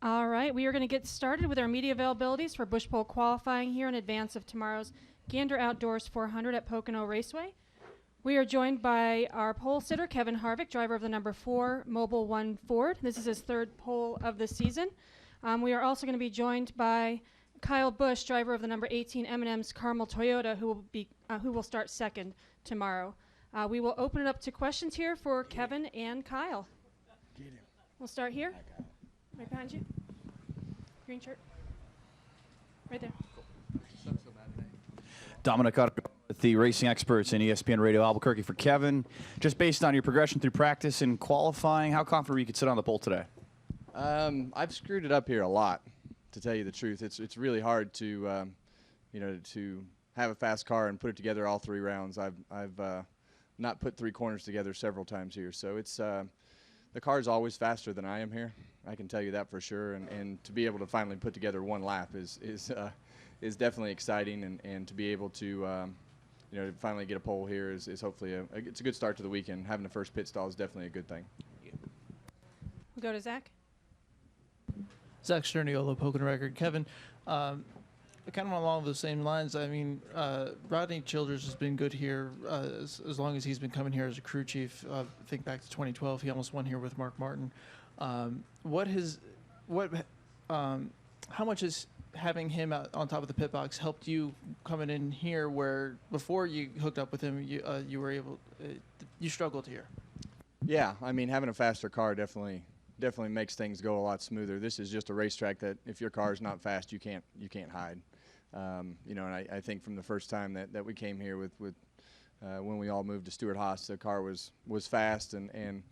All right, we are going to get started with our media availabilities for Busch Pole qualifying here in advance of tomorrow's Gander Outdoors 400 at Pocono Raceway. We are joined by our pole sitter, Kevin Harvick, driver of the number 4 Mobil 1 Ford. This is his third pole of the season. We are also going to be joined by Kyle Busch, driver of the number 18 M&M's Carmel Toyota, who will start second tomorrow. We will open it up to questions here for Kevin and Kyle. We'll start here. Right behind you. Green shirt. Right there. Dominic Cutter with the racing experts in ESPN Radio Albuquerque for Kevin. Just based on your progression through practice and qualifying, how confident you could sit on the pole today? I've screwed it up here a lot, to tell you the truth. It's really hard to to have a fast car and put it together all 3 rounds. I've not put 3 corners together several times here, so it's the car is always faster than I am here. I can tell you that for sure. And to be able to finally put together one lap is definitely exciting, and to be able to to finally get a pole here is hopefully it's a good start to the weekend. Having the first pit stall is definitely a good thing. We'll go to Zach. Zach Sterniolo, Pocono Record. Kevin, kind of along those same lines, I mean, Rodney Childers has been good here as long as he's been coming here as a crew chief. Think back to 2012, he almost won here with Mark Martin. How much has having him out on top of the pit box helped you coming in here, where before you hooked up with him, you were able, you struggled here? Yeah, I mean, having a faster car definitely makes things go a lot smoother. This is just a racetrack that if your car is not fast, you can't hide. And I think from the first time that we came here with when we all moved to Stewart Haas, the car was fast, and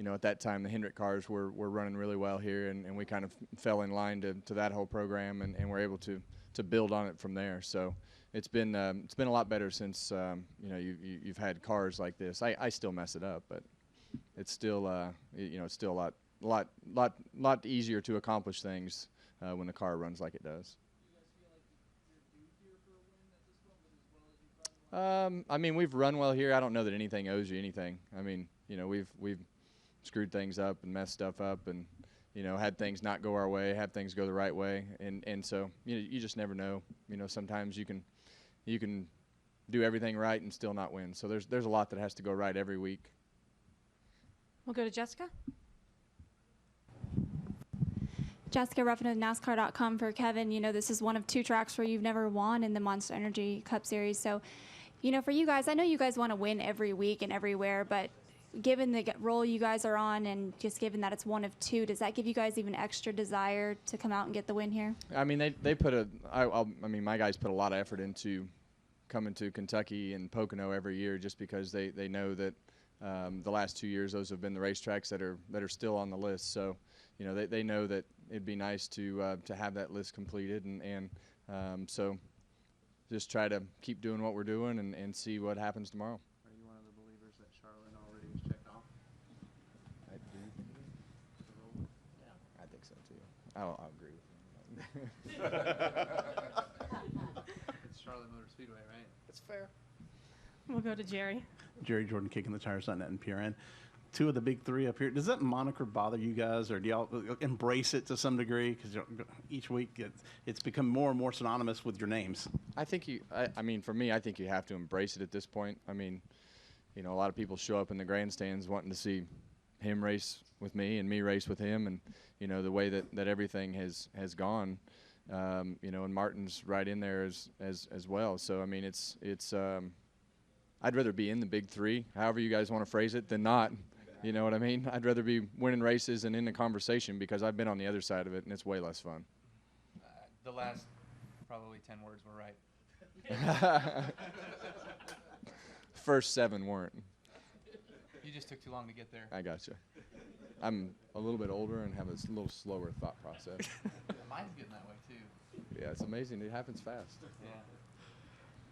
at that time the Hendrick cars were running really well here, and we kind of fell in line to that whole program, and we're able to build on it from there. So it's been a lot better since you've had cars like this. I still mess it up, but it's still it's still a lot easier to accomplish things when the car runs like it does. I mean, we've run well here. I don't know that anything owes you anything. I mean, we've screwed things up and messed stuff up, and had things not go our way, had things go the right way, and so you just never know. Sometimes you can do everything right and still not win. So there's a lot that has to go right every week. We'll go to Jessica. Jessica Ruffin of NASCAR.com for Kevin. This is one of 2 tracks where you've never won in the Monster Energy Cup Series. So, for you guys, I know you guys want to win every week and everywhere, but given the role you guys are on, and just given that it's one of 2, does that give you guys even extra desire to come out and get the win here? I mean, they put my guys put a lot of effort into coming to Kentucky and Pocono every year, just because they know that the last 2 years those have been the racetracks that are still on the list. So, they know that it'd be nice to have that list completed, and so just try to keep doing what we're doing and see what happens tomorrow. Are you one of the believers that Charlotte already was checked off? I do. Yeah, I think so too. I'll agree with you. It's Charlotte Motor Speedway, right? That's fair. We'll go to Jerry. Jerry Jordan, Kicking the Tires.net and PRN. 2 of the big 3 up here. Does that moniker bother you guys, or do y'all embrace it to some degree? Because each week it's become more and more synonymous with your names. I think I mean, for me, I think you have to embrace it at this point. I mean, a lot of people show up in the grandstands wanting to see him race with me and me race with him, and the way that everything has gone. And Martin's right in there as well. So I mean, it's I'd rather be in the big 3, however you guys want to phrase it, than not. You know what I mean? I'd rather be winning races and in the conversation, because I've been on the other side of it, and it's way less fun. The last probably 10 words were right. First 7 weren't. You just took too long to get there. I gotcha. I'm a little bit older and have a little slower thought process. Mine's getting that way too. Yeah, it's amazing. It happens fast. Yeah.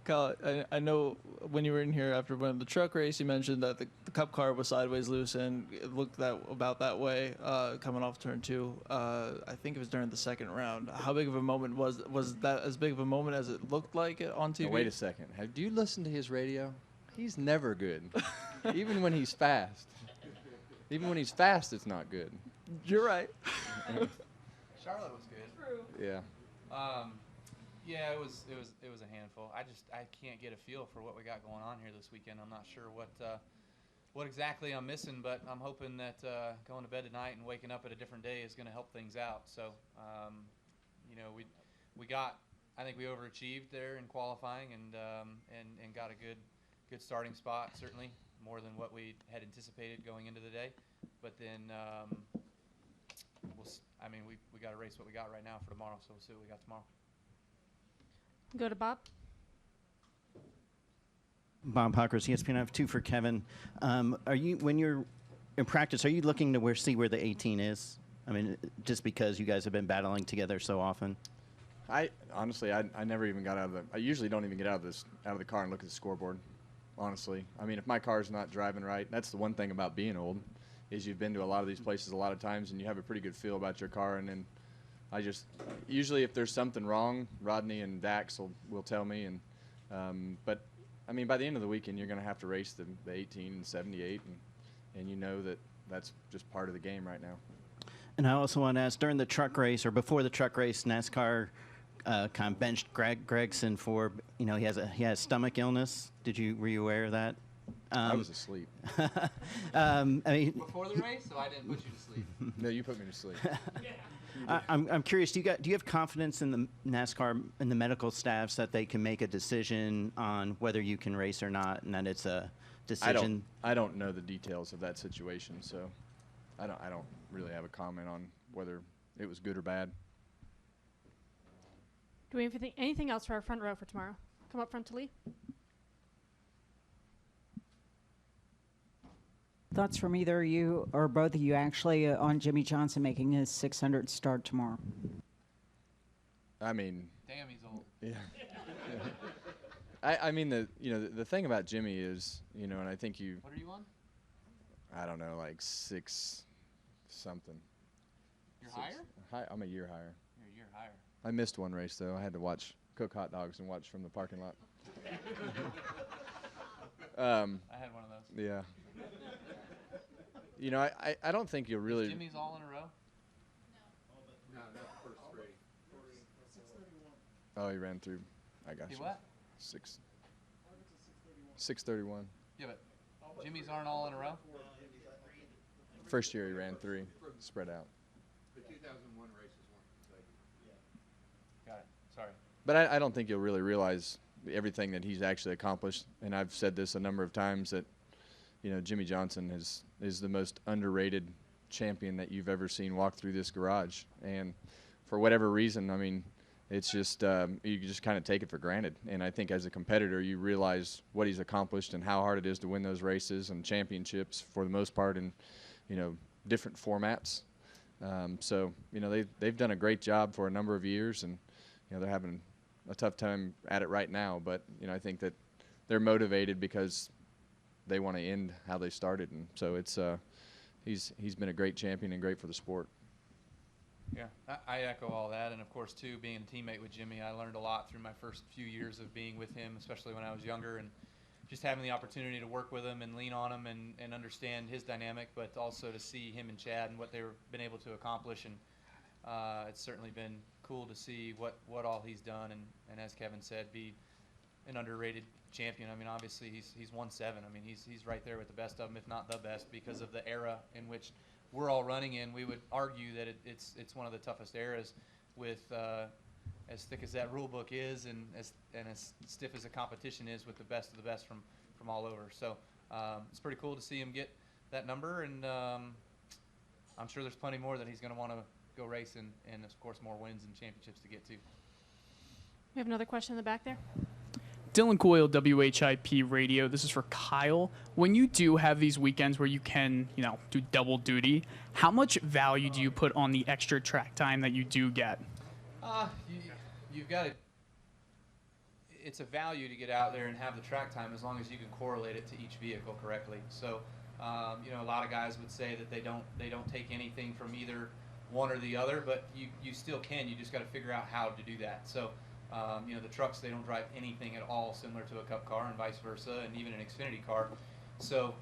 Kyle, I know when you were in here after winning the truck race, you mentioned that the Cup car was sideways loose, and it looked about that way coming off turn 2. I think it was during the second round. How big of a moment was that? As big of a moment as it looked like it on TV? Now, wait a second. Do you listen to his radio? He's never good, even when he's fast. Even when he's fast, it's not good. You're right. Charlotte Yeah. Yeah, it was a handful. I can't get a feel for what we got going on here this weekend. I'm not sure what exactly I'm missing, but I'm hoping that going to bed tonight and waking up at a different day is going to help things out. So, I think we overachieved there in qualifying and got a good starting spot, certainly more than what we had anticipated going into the day. But then we got to race what we got right now for tomorrow, so we'll see what we got tomorrow. Go to Bob. Bob Hockers, ESPN. I have two for Kevin. Are you, when you're in practice, are you looking to see where the 18 is? I mean, just because you guys have been battling together so often. I honestly never even got out of the. I usually don't even get out of the car and look at the scoreboard. Honestly, I mean, if my car's not driving right, that's the one thing about being old, is you've been to a lot of these places a lot of times and you have a pretty good feel about your car. And then I just usually, if there's something wrong, Rodney and Dax will tell me. And but I mean, by the end of the weekend, you're going to have to race the 18 and 78, and you know that's just part of the game right now. And I also want to ask, during the truck race or before the truck race, NASCAR kind of benched Gregson for, he has stomach illness. Were you aware of that? I was asleep. I mean, Before the race, so I didn't put you to sleep. No, you put me to sleep. I'm curious. Do you have confidence in the NASCAR and the medical staffs that they can make a decision on whether you can race or not, and that it's a decision? I don't know the details of that situation, so I don't really have a comment on whether it was good or bad. Do we have anything else for our front row for tomorrow? Come up front to Lee. Thoughts from either you or both of you actually on Jimmy Johnson making his 600 start tomorrow? I mean, Damn, he's old. yeah. I mean, the thing about Jimmy is, and I think What are you on? I don't know, like 6 something. You're higher? I'm a year higher. You're a year higher. I missed one race though. I had to cook hot dogs and watch from the parking lot. I had one of those. Yeah. I don't think you'll really. Jimmy's all in a row? No, first 3. Oh, he ran through. I got He you. what? 6:31. Yeah, but Jimmy's aren't all in a row? First year he ran 3, spread out. The 2001 race is one. Got it. Sorry. But I don't think you'll really realize everything that he's actually accomplished. And I've said this a number of times that, Jimmy Johnson is the most underrated champion that you've ever seen walk through this garage. And for whatever reason, I mean, it's just you just kind of take it for granted. And I think as a competitor, you realize what he's accomplished and how hard it is to win those races and championships for the most part in, different formats. So, they've done a great job for a number of years, and, they're having a tough time at it right now. But, I think that they're motivated because they want to end how they started. And so it's he's been a great champion and great for the sport. Yeah, I echo all that. And, of course, too, being a teammate with Jimmy, I learned a lot through my first few years of being with him, especially when I was younger, and just having the opportunity to work with him and lean on him and understand his dynamic, but also to see him and Chad and what they've been able to accomplish. And it's certainly been cool to see what all he's done. And as Kevin said, be an underrated champion. I mean, obviously, he's won 7. I mean, he's right there with the best of them, if not the best, because of the era in which we're all running in. We would argue that it's one of the toughest eras, with as thick as that rule book is, and as stiff as the competition is, with the best of the best from all over. So it's pretty cool to see him get that number, and I'm sure there's plenty more that he's going to want to go race, and of course more wins and championships to get to. We have another question in the back there. Dylan Coyle, WHIP Radio. This is for Kyle. When you do have these weekends where you can, do double duty, how much value do you put on the extra track time that you do get? You've got to. It's a value to get out there and have the track time as long as you can correlate it to each vehicle correctly. So, a lot of guys would say that they don't take anything from either one or the other, but you still can. You just got to figure out how to do that. So. The trucks, they don't drive anything at all similar to a Cup car, and vice versa, and even an Xfinity car. So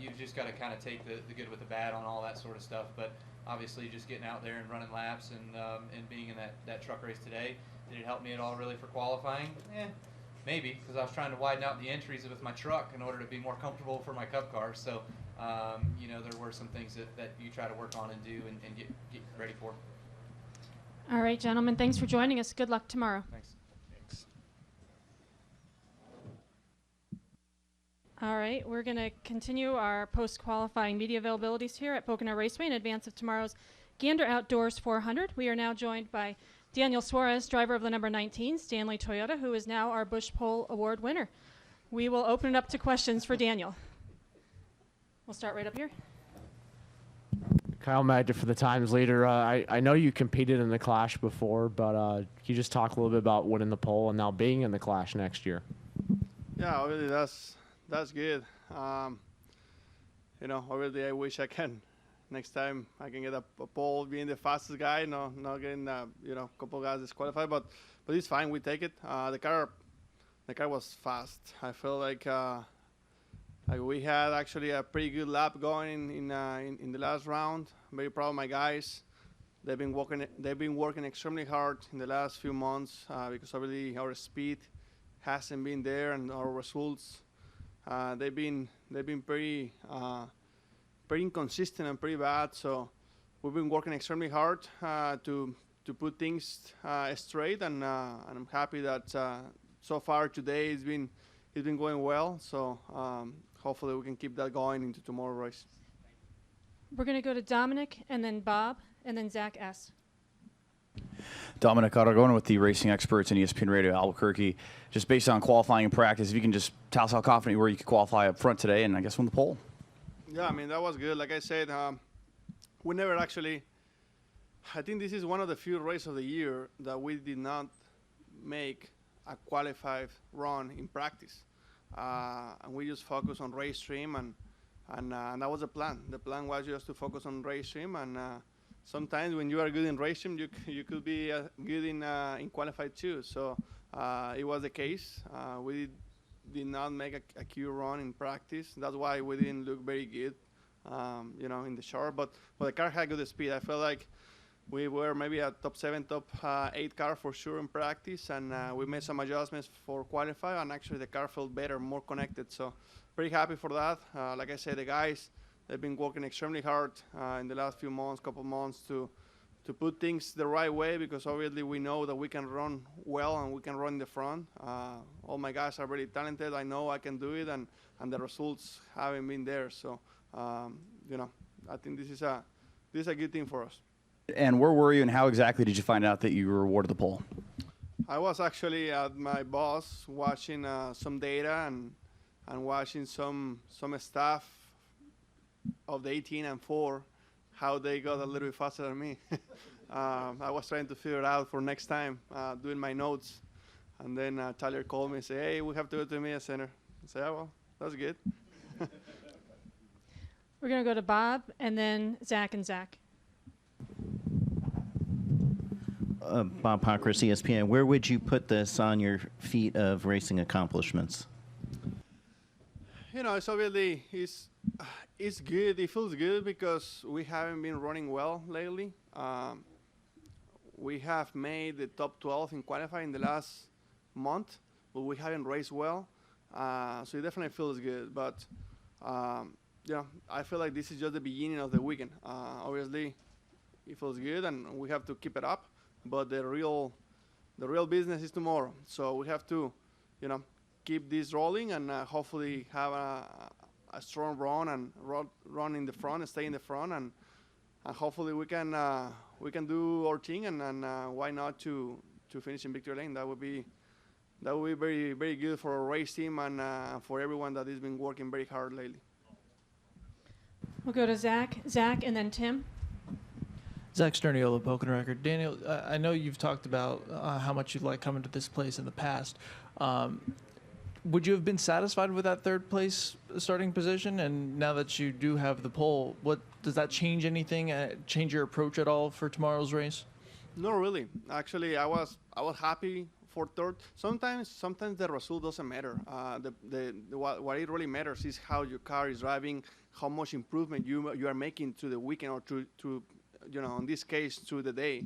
you've just got to kind of take the good with the bad on all that sort of stuff. But obviously, just getting out there and running laps and being in that truck race today, did it help me at all really for qualifying? Maybe, because I was trying to widen out the entries with my truck in order to be more comfortable for my Cup car. So, there were some things that you try to work on and do and get ready for. All right, gentlemen, thanks for joining us. Good luck tomorrow. Thanks. All right, we're going to continue our post-qualifying media availabilities here at Pocono Raceway in advance of tomorrow's Gander Outdoors 400. We are now joined by Daniel Suarez, driver of the number 19 Stanley Toyota, who is now our Busch Pole Award winner. We will open it up to questions for Daniel. We'll start right up here. Kyle Magda for the Times Leader. I know you competed in the Clash before, but can you just talk a little bit about winning the pole and now being in the Clash next year? Yeah, obviously that's good. Obviously I wish I can. Next time I can get a pole, being the fastest guy, not getting a couple guys disqualified, but it's fine. We take it. The car was fast. I feel like we had actually a pretty good lap going in the last round. I'm very proud of my guys. They've been working extremely hard in the last few months because obviously our speed hasn't been there and our results they've been pretty inconsistent and pretty bad. So we've been working extremely hard to put things straight, and I'm happy that so far today it's been going well. So hopefully we can keep that going into tomorrow's race. We're going to go to Dominic and then Bob and then Zach S. Dominic Aragona with the racing experts in ESPN Radio Albuquerque. Just based on qualifying and practice, if you can just tell us how confident you were you could qualify up front today and I guess win the pole. Yeah, I mean, that was good. Like I said, we never actually, I think this is one of the few races of the year that we did not make a qualified run in practice. And we just focused on race stream, and that was the plan. The plan was just to focus on race stream, and sometimes when you are good in race stream, you could be good in qualified too. So it was the case. We did not make a Q run in practice. That's why we didn't look very good, in the short. But the car had good speed. I felt like we were maybe a top 7, top 8 car for sure in practice, and we made some adjustments for qualify, and actually the car felt better, more connected. So pretty happy for that. Like I said, the guys, they've been working extremely hard in the last couple months to put things the right way, because obviously we know that we can run well and we can run in the front. All my guys are really talented. I know I can do it, and the results haven't been there. So, I think this is a good thing for us. And where were you and how exactly did you find out that you were awarded the pole? I was actually at my boss watching some data and watching some stuff of the 18 and 4, how they got a little bit faster than me. I was trying to figure it out for next time, doing my notes. And then Tyler called me and said, hey, we have to go to the media center. I said, oh, well, that's good. We're going to go to Bob and then Zach and Zach. Bob Pockris, ESPN. Where would you put this on your feet of racing accomplishments? It's obviously it's good. It feels good because we haven't been running well lately. We have made the top 12 in qualifying the last month, but we haven't raced well. So it definitely feels good. But I feel like this is just the beginning of the weekend. Obviously, it feels good, and we have to keep it up. But the real business is tomorrow. So we have to, keep this rolling and hopefully have a strong run and run in the front and stay in the front, and hopefully we can do our thing, and why not to finish in victory lane. That would be very, very good for our race team and for everyone that has been working very hard lately. We'll go to Zach, and then Tim. Zach Sterniolo, Pocono Record. Daniel, I know you've talked about how much you'd like coming to this place in the past. Would you have been satisfied with that third place starting position? And now that you do have the pole, what does that change anything? Change your approach at all for tomorrow's race? Not really. Actually, I was happy for third. Sometimes the result doesn't matter. What it really matters is how your car is driving, how much improvement you are making to the weekend or to in this case to the day.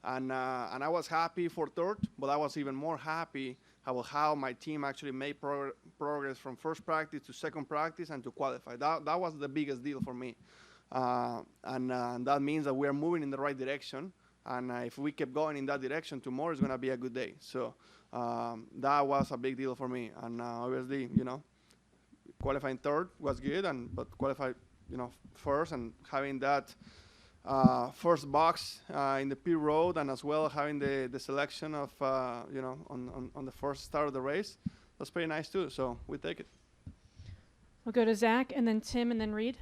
And I was happy for third, but I was even more happy about how my team actually made progress from first practice to second practice and to qualify. That was the biggest deal for me. And that means that we are moving in the right direction. And if we keep going in that direction, tomorrow is going to be a good day. So that was a big deal for me. And obviously, qualifying third was good, but qualify, first and having that first box in the pit road, and as well having the selection of on the first start of the race, that's pretty nice too. So we take it. We'll go to Zach, and then Tim, and then Reed.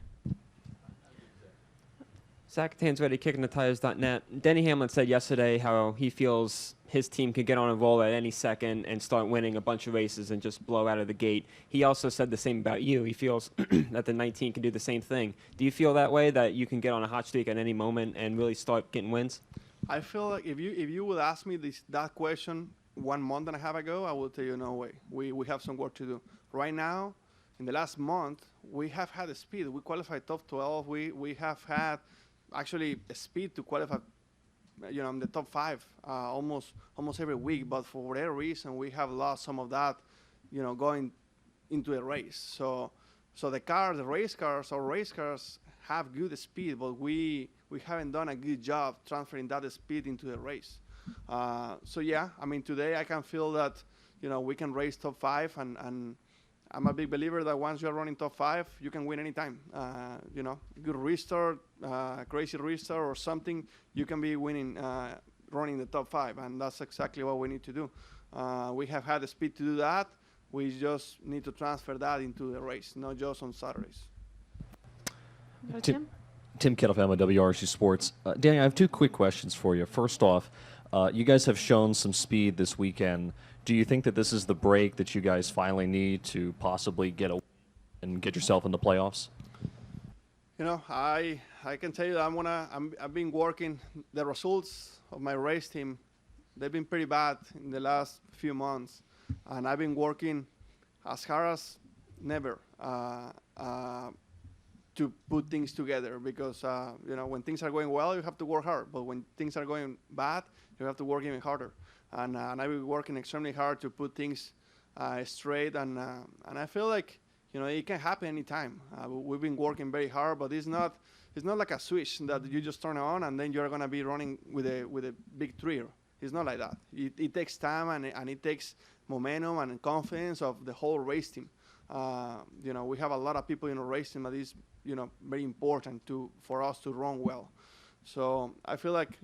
Zach Tanzretti, kickingthetires.net. Denny Hamlin said yesterday how he feels his team could get on a roll at any second and start winning a bunch of races and just blow out of the gate. He also said the same about you. He feels that the 19 can do the same thing. Do you feel that way, that you can get on a hot streak at any moment and really start getting wins? I feel like if you would ask me that question 1 month and a half ago, I would tell you no way. We have some work to do. Right now, in the last month, we have had a speed. We qualified top 12. We have had actually a speed to qualify in the top 5 almost every week, but for whatever reason we have lost some of that going into a race. So the race cars have good speed, but we haven't done a good job transferring that speed into the race. So yeah, I mean, today I can feel that we can race top 5, and I'm a big believer that once you're running top 5, you can win anytime. Good restart, crazy restart or something, you can be winning, running the top 5, and that's exactly what we need to do. We have had the speed to do that. We just need to transfer that into the race, not just on Saturdays. Tim Kettlefam of WRC Sports. Danny, I have 2 quick questions for you. First off, you guys have shown some speed this weekend. Do you think that this is the break that you guys finally need to possibly get and get yourself in the playoffs? I can tell you I've been working. The results of my race team, they've been pretty bad in the last few months, and I've been working as hard as never to put things together, because when things are going well, you have to work hard, but when things are going bad, you have to work even harder. And I've been working extremely hard to put things straight, and I feel like it can happen anytime. We've been working very hard, but it's not like a switch that you just turn on and then you're gonna be running with a big three. It's not like that. It takes time, and it takes momentum and confidence of the whole race team. We have a lot of people in the race team that is very important for us to run well. So I feel like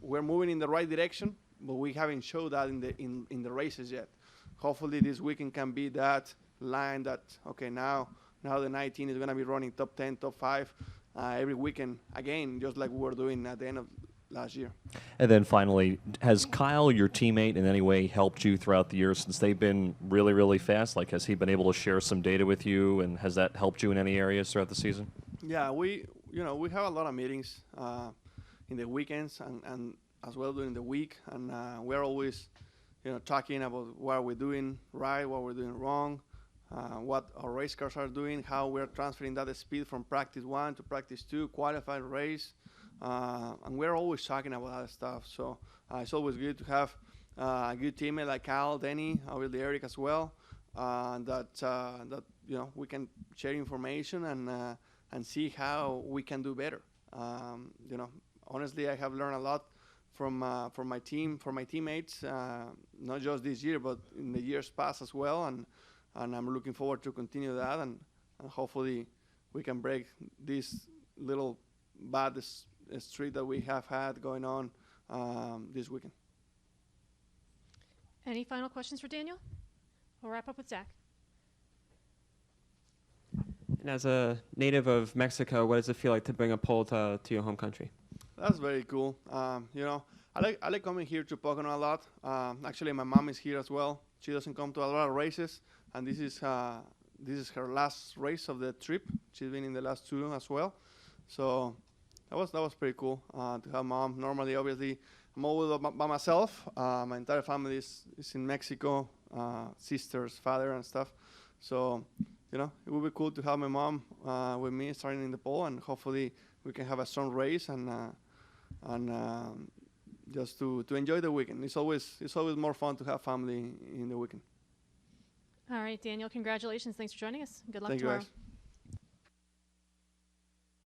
we're moving in the right direction, but we haven't showed that in the races yet. Hopefully this weekend can be that line that, okay, now the 19 is going to be running top 10, top 5 every weekend again, just like we were doing at the end of last year. And then finally, has Kyle, your teammate, in any way helped you throughout the year since they've been really, really fast? Like, has he been able to share some data with you, and has that helped you in any areas throughout the season? Yeah, we have a lot of meetings in the weekends and as well during the week, and we're always talking about what we're doing right, what we're doing wrong, what our race cars are doing, how we're transferring that speed from practice 1 to practice 2, qualified race, and we're always talking about that stuff. So it's always good to have a good teammate like Kyle, Denny, obviously Eric as well, that we can share information and see how we can do better. Honestly, I have learned a lot from my team, from my teammates, not just this year, but in the years past as well, and I'm looking forward to continue that, and hopefully we can break this little bad streak that we have had going on this weekend. Any final questions for Daniel? We'll wrap up with Zach. And as a native of Mexico, what does it feel like to bring a pole to your home country? That's very cool. I like coming here to Pocono a lot. Actually, my mom is here as well. She doesn't come to a lot of races, and this is her last race of the trip. She's been in the last 2 as well. So that was pretty cool to have mom. Normally, obviously, I'm always by myself. My entire family is in Mexico, sisters, father, and stuff. So, you know, it would be cool to have my mom with me starting in the pole, and hopefully we can have a strong race and just to enjoy the weekend. It's always more fun to have family in the weekend. All right, Daniel, congratulations. Thanks for joining us. Good luck Thank tomorrow. you guys.